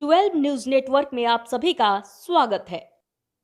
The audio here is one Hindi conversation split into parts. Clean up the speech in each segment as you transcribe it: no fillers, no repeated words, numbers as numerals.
12 न्यूज नेटवर्क में आप सभी का स्वागत है।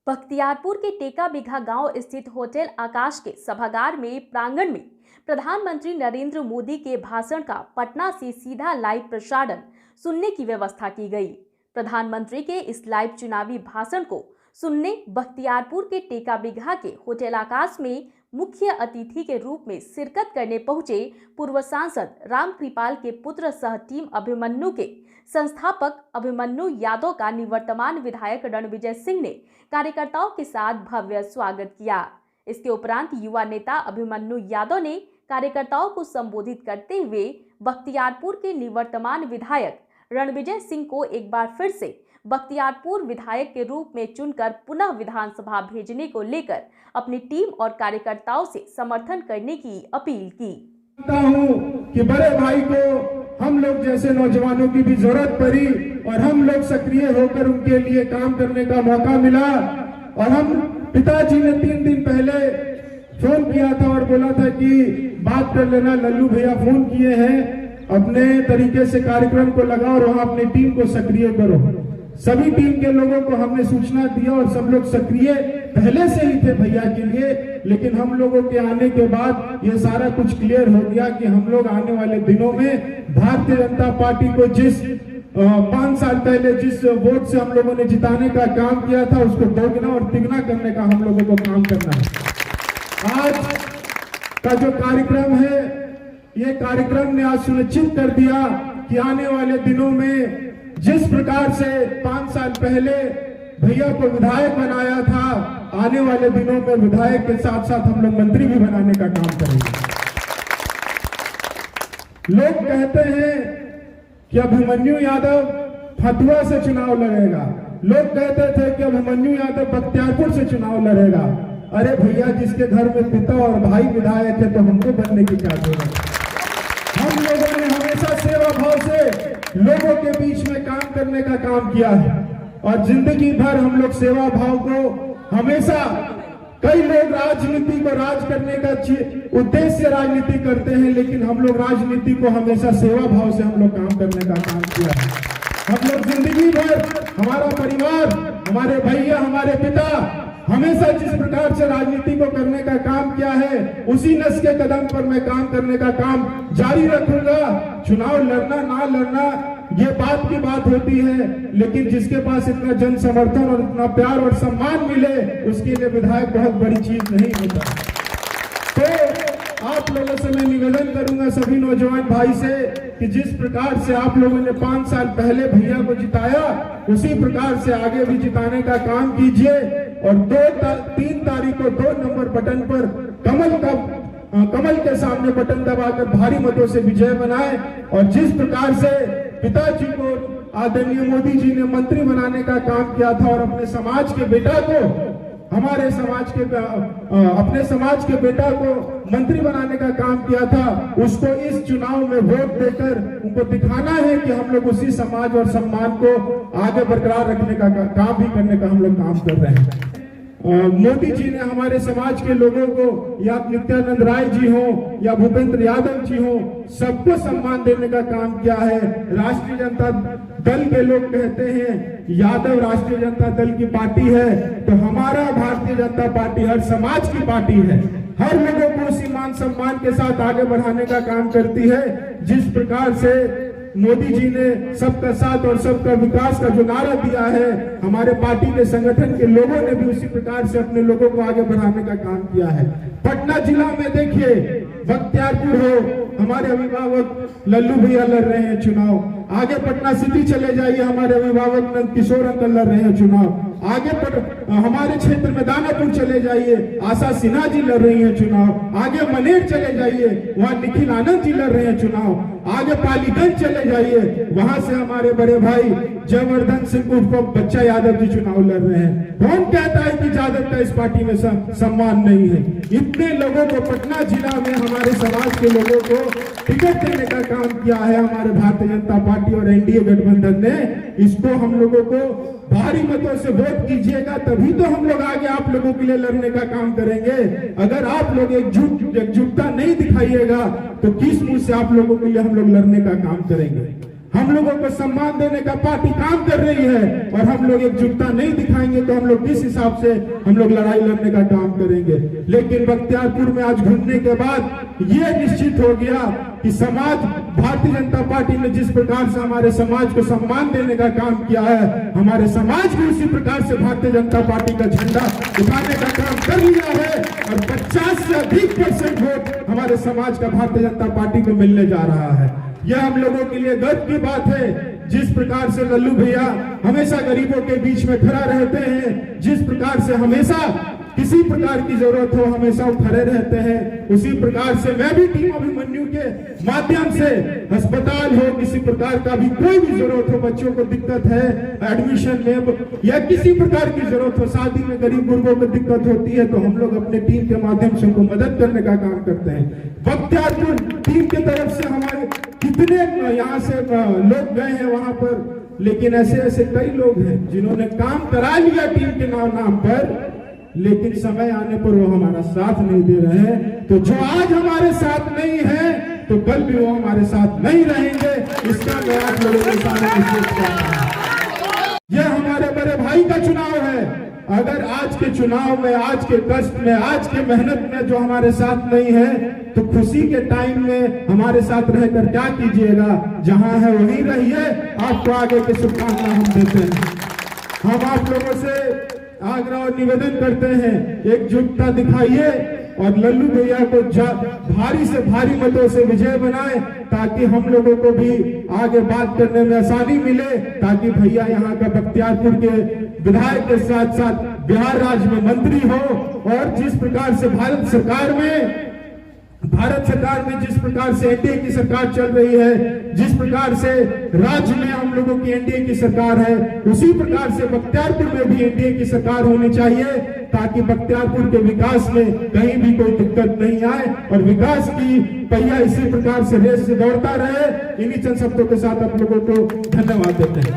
बख्तियारपुर के टेका बिघा गांव स्थित होटल आकाश के सभागार में प्रांगण में प्रधानमंत्री नरेंद्र मोदी के भाषण का पटना से सीधा लाइव प्रसारण सुनने की व्यवस्था की गई। प्रधानमंत्री के इस लाइव चुनावी भाषण को सुनने बख्तियारपुर के टेका बिघा के होटल आकाश में मुख्य अतिथि के रूप में शिरकत करने पहुंचे पूर्व सांसद राम कृपाल के पुत्र सह टीम अभिमन्यु के संस्थापक अभिमन्यु यादव का निवर्तमान विधायक रणविजय सिंह ने कार्यकर्ताओं के साथ भव्य स्वागत किया। इसके उपरांत युवा नेता अभिमन्यु यादव ने कार्यकर्ताओं को संबोधित करते हुए बख्तियारपुर के निवर्तमान विधायक रणविजय सिंह को एक बार फिर से बख्तियारपुर विधायक के रूप में चुनकर पुनः विधानसभा भेजने को लेकर अपनी टीम और कार्यकर्ताओं से समर्थन करने की अपील की। कि बड़े भाई को हम लोग जैसे नौजवानों की भी जरूरत पड़ी और हम लोग सक्रिय होकर उनके लिए काम करने का मौका मिला। और हम पिताजी ने 3 दिन पहले फोन किया था और बोला था कि बात कर लेना, लल्लू भैया फोन किए हैं, अपने तरीके से कार्यक्रम को लगाओ और वहां अपनी टीम को सक्रिय करो। सभी टीम के लोगों को हमने सूचना दिया और सब लोग सक्रिय पहले से ही थे भैया के लिए, लेकिन हम लोगों के आने के बाद ये सारा कुछ क्लियर हो गया कि हम लोग आने वाले दिनों में भारतीय जनता पार्टी को जिस 5 साल पहले जिस वोट से हम लोगों ने जिताने का काम किया था उसको दोगुना और तिगुना करने का हम लोगों को काम करना है। आज का जो कार्यक्रम है, ये कार्यक्रम ने आज सुनिश्चित कर दिया कि आने वाले दिनों में जिस प्रकार से 5 साल पहले भैया को विधायक बनाया था, आने वाले दिनों में विधायक के साथ साथ हम लोग मंत्री भी बनाने का काम करेंगे। लोग कहते हैं कि अभिमन्यु यादव फतुहा से चुनाव लड़ेगा, लोग कहते थे कि अभिमन्यु यादव बख्तियारपुर से चुनाव लड़ेगा। अरे भैया, जिसके घर में पिता और भाई विधायक है तो हमको बनने की क्या जरूरत है। हम लोगों ने हमेशा सेवा भाव से लोगों के बीच में काम करने का काम किया है और जिंदगी भर हम लोग सेवा भाव को हमेशा, कई लोग राजनीति को राज करने का उद्देश्य राजनीति करते हैं, लेकिन हम लोग राजनीति को हमेशा सेवा भाव से हम लोग काम करने का काम किया है। हम लोग जिंदगी भर, हमारा परिवार, हमारे भैया, हमारे पिता हमेशा जिस प्रकार से राजनीति को करने का काम किया है, उसी नस के कदम पर मैं काम करने का काम जारी रखूंगा। चुनाव लड़ना ना लड़ना ये बात की बात होती है, लेकिन जिसके पास इतना जन समर्थन और इतना प्यार और सम्मान मिले, उसके लिए विधायक बहुत बड़ी चीज नहीं होता। तो आप लोगों से मैं निवेदन करूंगा सभी नौजवान भाई से कि जिस प्रकार से आप लोगों ने 5 साल पहले भैया को जिताया, उसी प्रकार से आगे भी जिताने का काम कीजिए और 3 तारीख को 2 नंबर बटन पर कमल के सामने बटन दबाकर भारी मतों से विजय बनाए। और जिस प्रकार से पिताजी को आदरणीय मोदी जी ने मंत्री बनाने का काम किया था और अपने समाज के बेटा को, हमारे समाज के अपने समाज के बेटा को मंत्री बनाने का काम किया था, उसको इस चुनाव में वोट देकर उनको दिखाना है कि हम लोग उसी समाज और सम्मान को आगे बरकरार रखने का काम भी करने का हम लोग काम कर रहे हैं। मोदी जी ने हमारे समाज के लोगों को, या नित्यानंद राय जी हो या भूपेंद्र यादव जी हो, सबको सम्मान देने का काम किया है। राष्ट्रीय जनता दल के लोग कहते हैं यादव राष्ट्रीय जनता दल की पार्टी है, तो हमारा भारतीय जनता पार्टी हर समाज की पार्टी है, हर लोगों को उसी मान सम्मान के साथ आगे बढ़ाने का काम करती है। जिस प्रकार से मोदी जी ने सबका साथ और सबका विकास का जो नारा दिया है, हमारे पार्टी के संगठन के लोगों ने भी उसी प्रकार से अपने लोगों को आगे बढ़ाने का काम किया है। पटना जिला में देखिए, बख्तियारपुर हो, हमारे अभिभावक लल्लू भैया लड़ रहे हैं चुनाव। आगे पटना सिटी चले जाइए, हमारे अभिभावक नंद किशोर अंकल लड़ रहे हैं चुनाव। आगे हमारे क्षेत्र में दानापुर चले जाइए, आशा सिन्हा जी लड़ रही हैं चुनाव। आगे मनेर चले जाइए, वहाँ निखिल आनंद जी लड़ रहे हैं चुनाव। आगे पालीगंज चले जाइए, वहां से हमारे बड़े भाई जयवर्धन सिंह उर्फ बच्चा यादव जी चुनाव लड़ रहे हैं। कौन कहता है कि यादव का इस पार्टी में सम्मान नहीं है? इतने लोगों को पटना जिला में हमारे समाज के लोगों को टिकट देने का काम किया है हमारे भारतीय जनता पार्टी और एनडीए गठबंधन ने। इसको हम लोगों को भारी मतों से वोट कीजिएगा, तभी तो हम लोग आगे आप लोगों के लिए लड़ने का काम करेंगे। अगर आप लोग एकजुटता नहीं दिखाइएगा तो किस मुंह से आप लोगों के लिए हम लोग लड़ने का काम करेंगे? हम लोगों को सम्मान देने का पार्टी काम कर रही है और हम लोग एकजुटता नहीं दिखाएंगे तो हम लोग किस हिसाब से हम लोग लड़ाई लड़ने का काम करेंगे। लेकिन बख्तियारपुर में आज घूमने के बाद ये निश्चित हो गया कि समाज, भारतीय जनता पार्टी ने जिस प्रकार से हमारे समाज को सम्मान देने का काम किया है, हमारे समाज भी उसी प्रकार से भारतीय जनता पार्टी का झंडा उठाने का काम कर लिया है और 50 से अधिक % वोट हमारे समाज का भारतीय जनता पार्टी को मिलने जा रहा है। यह हम लोगों के लिए गर्व की बात है। जिस प्रकार से लल्लू भैया हमेशा गरीबों के बीच में खड़ा रहते हैं, जिस प्रकार से हमेशा किसी प्रकार की जरूरत हो हमेशा वो खड़े रहते हैं, उसी प्रकार से मैं भी टीम अभिमन्यु के माध्यम से अस्पताल हो, किसी प्रकार का भी कोई भी जरूरत हो, बच्चों को दिक्कत है एडमिशन में या किसी प्रकार की जरूरत हो, शादी में गरीब गुरबों को दिक्कत होती है, तो हम लोग अपने टीम के माध्यम से उनको मदद करने का काम करते हैं। बख्तियारपुर टीम की तरफ से हमारे कितने यहाँ से लोग गए हैं वहां पर, लेकिन ऐसे ऐसे कई लोग हैं जिन्होंने काम करा लिया टीम के नाम पर, लेकिन समय आने पर वो हमारा साथ नहीं दे रहे हैं। तो जो आज हमारे साथ नहीं है तो कल भी वो हमारे साथ नहीं रहेंगे। इसका मैं आप लोगों के सामने निश्चित करता हूं। यह हमारे बड़े भाई का चुनाव है। अगर आज के चुनाव में, आज के कष्ट में, आज के मेहनत में जो हमारे साथ नहीं है, तो खुशी के टाइम में हमारे साथ रहकर क्या कीजिएगा, जहां है वहीं रहिए। आपको आगे की शुभकामनाएं हम देते हैं। हम आप लोगों से आग्रह और निवेदन करते हैं, एकजुटता दिखाइए और लल्लू भैया को भारी से भारी मतों से विजय बनाए, ताकि हम लोगों को भी आगे बात करने में आसानी मिले, ताकि भैया यहाँ का बख्तियारपुर के विधायक के साथ साथ बिहार राज्य में मंत्री हो। और जिस प्रकार से भारत सरकार में जिस प्रकार से एनडीए की सरकार चल रही है, जिस प्रकार से राज्य में हम लोगों की एनडीए की सरकार है, उसी प्रकार से बख्तियारपुर में भी एनडीए की सरकार होनी चाहिए, ताकि बख्तियारपुर के विकास में कहीं भी कोई दिक्कत नहीं आए और विकास की पहिया इसी प्रकार से रेस से दौड़ता रहे। इन्हीं चंद शब्दों के साथ आप लोगों को धन्यवाद देते हैं।